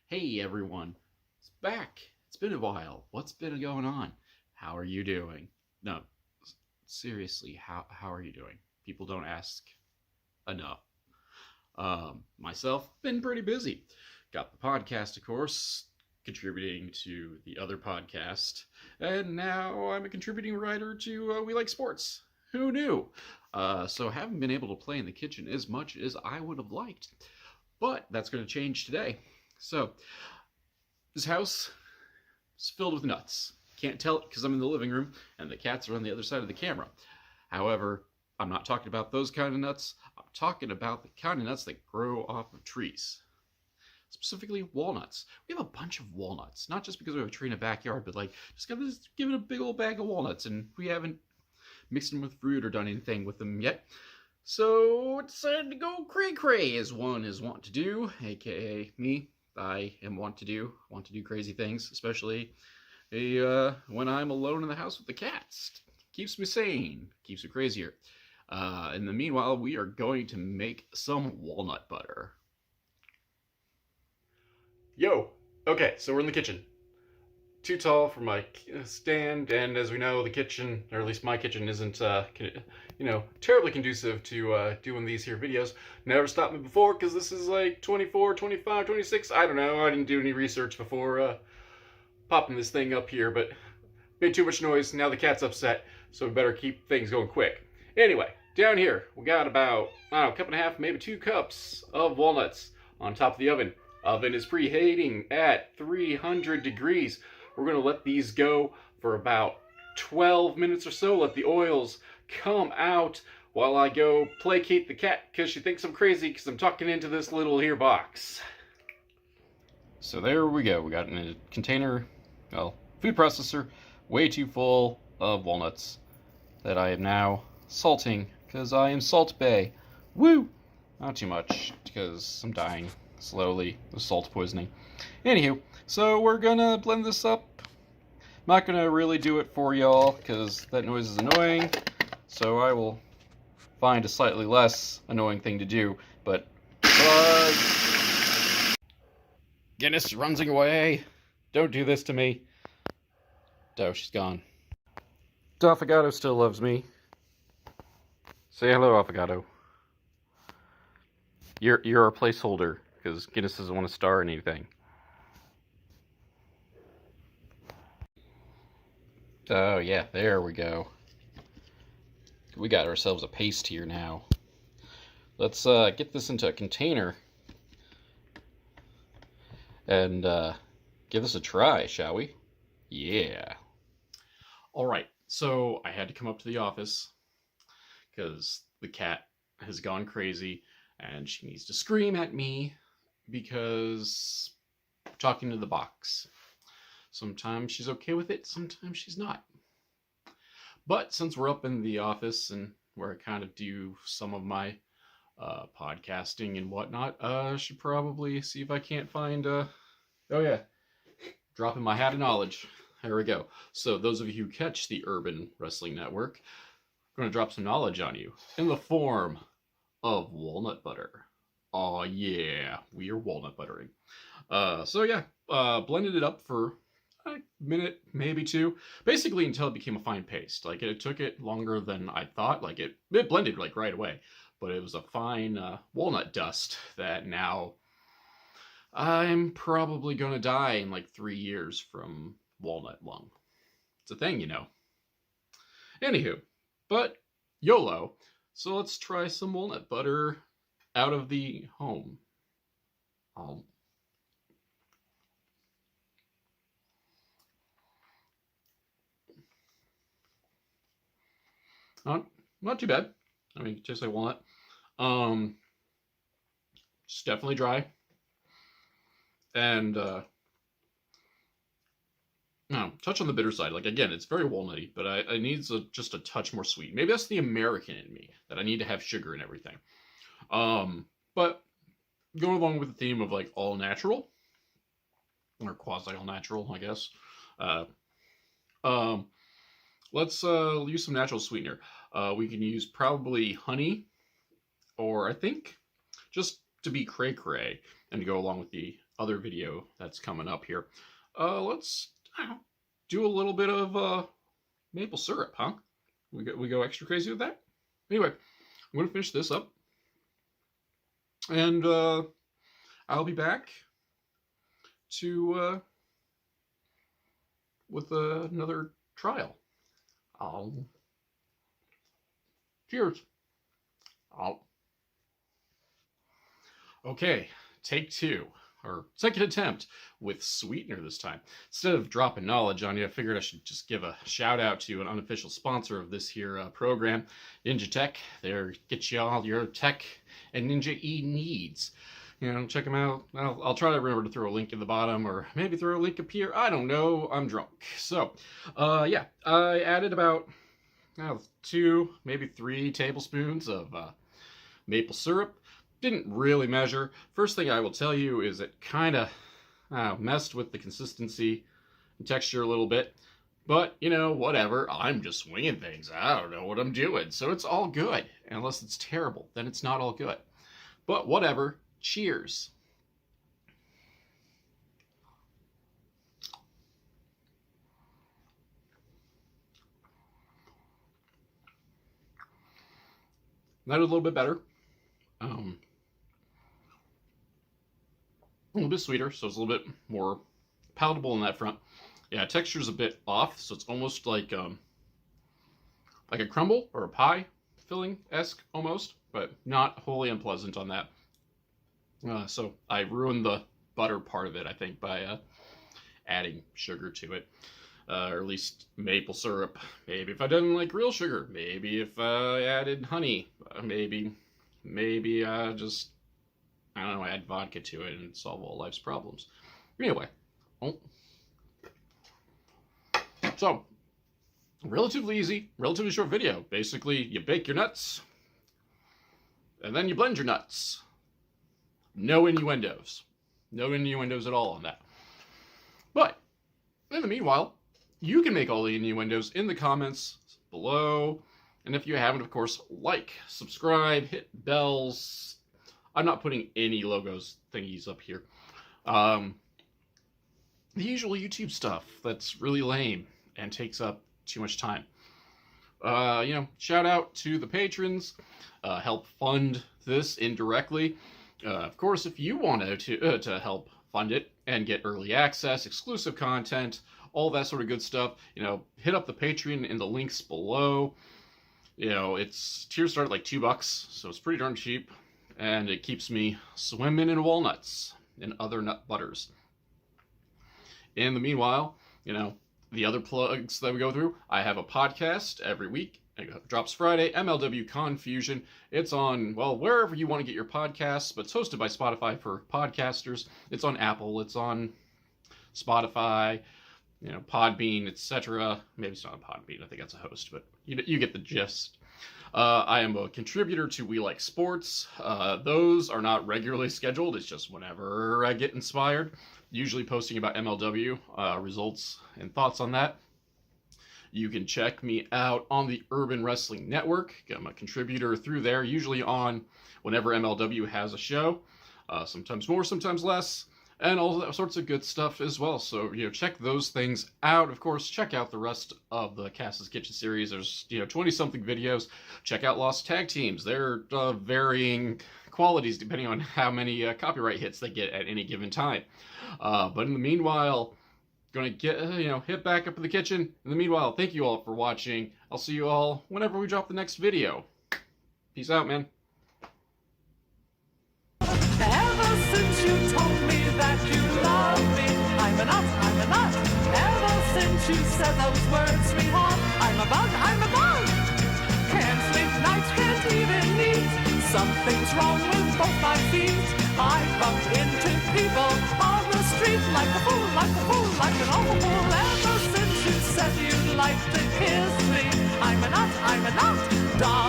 Hey everyone, it's back. It's been a while. What's been going on? How are you doing? No, seriously, how are you doing? People don't ask enough. Myself, been pretty busy. Got the podcast, of course, contributing to the other podcast, and now I'm a contributing writer to We Like Sports. Who knew? So haven't been able to play in the kitchen as much as I would have liked, but that's going to change today. So this house is filled with nuts. Can't tell it because I'm in the living room and the cats are on the other side of the camera. However, I'm not talking about those kind of nuts. I'm talking about the kind of nuts that grow off of trees. Specifically walnuts. We have a bunch of walnuts, not just because we have a tree in a backyard, but like just give it a big old bag of walnuts, and we haven't mixed them with fruit or done anything with them yet. So it's decided to go cray-cray, as one is wont to do, aka me. I am want to do crazy things, especially when I'm alone in the house with the cats. Keeps me sane, keeps me crazier. In the meanwhile, we are going to make some walnut butter. Yo! Okay, so we're in the kitchen. Too tall for my stand, and as we know, the kitchen, or at least my kitchen, isn't, terribly conducive to doing these here videos. Never stopped me before, because this is like 24, 25, 26, I don't know. I didn't do any research before popping this thing up here, but made too much noise. Now the cat's upset, so we better keep things going quick. Anyway, down here, we got about, I don't know, a cup and a half, maybe 2 cups of walnuts on top of the oven. Oven is preheating at 300 degrees. We're going to let these go for about 12 minutes or so. Let the oils come out while I go placate the cat because she thinks I'm crazy because I'm talking into this little here box. So there we go. We got in a container, well, food processor, way too full of walnuts that I am now salting because I am Salt Bay. Woo! Not too much because I'm dying slowly with salt poisoning. Anywho, so we're gonna blend this up. Not gonna really do it for y'all because that noise is annoying, so I will find a slightly less annoying thing to do. But Guinness runs away. Don't do this to me. Oh, she's gone. Affogato still loves me. Say hello, Affogato. You're a placeholder because Guinness doesn't want to star in anything. Oh yeah, there we go. We got ourselves a paste here now. Let's get this into a container and give this a try, shall we? Yeah. Alright, so I had to come up to the office because the cat has gone crazy and she needs to scream at me because I'm talking to the box. Sometimes she's okay with it, sometimes she's not. But since we're up in the office and where I kind of do some of my podcasting and whatnot, I should probably see if I can't find, oh yeah, dropping my hat of knowledge. There we go. So those of you who catch the Urban Wrestling Network, I'm going to drop some knowledge on you in the form of walnut butter. Oh yeah, we are walnut buttering. So yeah, blended it up for a minute, maybe 2, basically until it became a fine paste. Like it took it longer than I thought. Like it blended like right away, but it was a fine walnut dust that now I'm probably gonna die in like 3 years from walnut lung. It's a thing, you know. Anywho, but YOLO. So let's try some walnut butter out of the home. Not too bad. I mean, it tastes like walnut. It's definitely dry. And no, touch on the bitter side. Like again, it's very walnutty, but I need just a touch more sweet. Maybe that's the American in me that I need to have sugar and everything. But going along with the theme of like all natural or quasi all natural, I guess. Let's use some natural sweetener. We can use probably honey, or I think just to be cray-cray and to go along with the other video that's coming up here. Let's do a little bit of maple syrup, huh? We go extra crazy with that? Anyway, I'm going to finish this up. And I'll be back to with another trial. Cheers. Okay, take 2, or second attempt with sweetener this time. Instead of dropping knowledge on you, I figured I should just give a shout out to an unofficial sponsor of this here program, Ninja Tech. They're get you all your tech and Ninja E needs. You know, check them out. I'll try to remember to throw a link in the bottom, or maybe throw a link up here. I don't know. I'm drunk. So, yeah, I added about 2, maybe 3 tablespoons of maple syrup. Didn't really measure. First thing I will tell you is it kind of messed with the consistency and texture a little bit. But, you know, whatever. I'm just winging things. I don't know what I'm doing. So it's all good. Unless it's terrible, then it's not all good. But whatever. Cheers. That is a little bit better. A little bit sweeter, so it's a little bit more palatable on that front. Yeah, texture's a bit off, so it's almost like a crumble or a pie filling-esque almost, but not wholly unpleasant on that. So I ruined the butter part of it, I think, by adding sugar to it. Or at least maple syrup. Maybe if I didn't like real sugar. Maybe if I added honey. Maybe just, I don't know, add vodka to it and solve all life's problems. Anyway. So, relatively easy, relatively short video. Basically, you bake your nuts, and then you blend your nuts. No innuendos. No innuendos at all on that. But, in the meanwhile, you can make all the innuendos in the comments below. And if you haven't, of course, like, subscribe, hit bells. I'm not putting any logos thingies up here. The usual YouTube stuff that's really lame and takes up too much time. You know, shout out to the patrons. Help fund this indirectly. Of course, if you wanted to help fund it and get early access, exclusive content, all that sort of good stuff, you know, hit up the Patreon in the links below. You know, it's tiers start at like $2, so it's pretty darn cheap, and it keeps me swimming in walnuts and other nut butters. In the meanwhile, you know, the other plugs that we go through, I have a podcast every week. It drops Friday, MLW Confusion. It's on, well, wherever you want to get your podcasts, but it's hosted by Spotify for podcasters. It's on Apple, it's on Spotify, you know, Podbean, etc. Maybe it's not on Podbean, I think that's a host, but you get the gist. I am a contributor to We Like Sports. Those are not regularly scheduled, it's just whenever I get inspired. Usually posting about MLW, results and thoughts on that. You can check me out on the Urban Wrestling Network. I'm a contributor through there, usually on whenever MLW has a show. Sometimes more, sometimes less, and all that sorts of good stuff as well. So, you know, check those things out. Of course, check out the rest of the Cass's Kitchen series. There's, you know, 20-something videos. Check out Lost Tag Teams. They're varying qualities depending on how many copyright hits they get at any given time. But in the meanwhile, gonna get, you know, hit back up in the kitchen. In the meanwhile, thank you all for watching. I'll see you all whenever we drop the next video. Peace out, man. Ever since you told me that you love me, I'm a nut. Ever since you said those words, sweetheart, I'm a bug. Can't sleep nights, can't even eat. Something's wrong with both my feet. I bump into people on the street like a fool, like an awful fool. Ever since you said you'd like to kiss me, I'm a nut, darling.